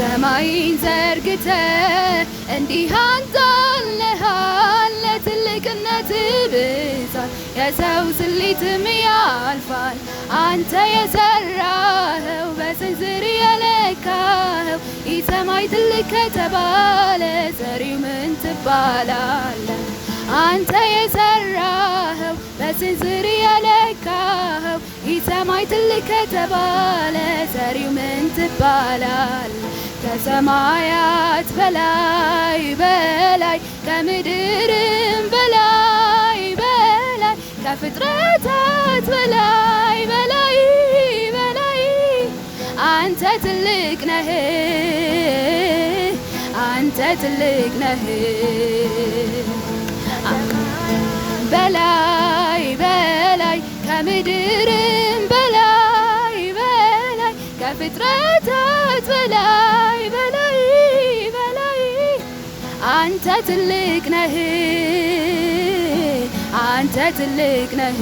ሰማይን ዘርግተ እንዲህ አንጣለሃል ለትልቅነት ብዛት የሰው ስሌትም ያልፋል አንተ የሰራኸው በስንዝር የለካኸው ሰማይ ትልቅ ከተባለ ዘሪው ምን ትባላለህ አንተ የሰራኸው በስንዝር የለካኸው ሰማይ ትልቅ ከተባለ ዘሪው ምን ትባላለህ ከሰማያት በላይ በላይ ከምድርም በላይ በላይ ከፍጥረታት በላይ በላይ በላይ አንተ ትልቅ ነህ አንተ ትልቅ ነህ በላይ በላይ ከምድርም በላይ በላይ ከፍጥረታት በላይ በላይ በላይ አንተ ትልቅ ነህ አንተ ትልቅ ነህ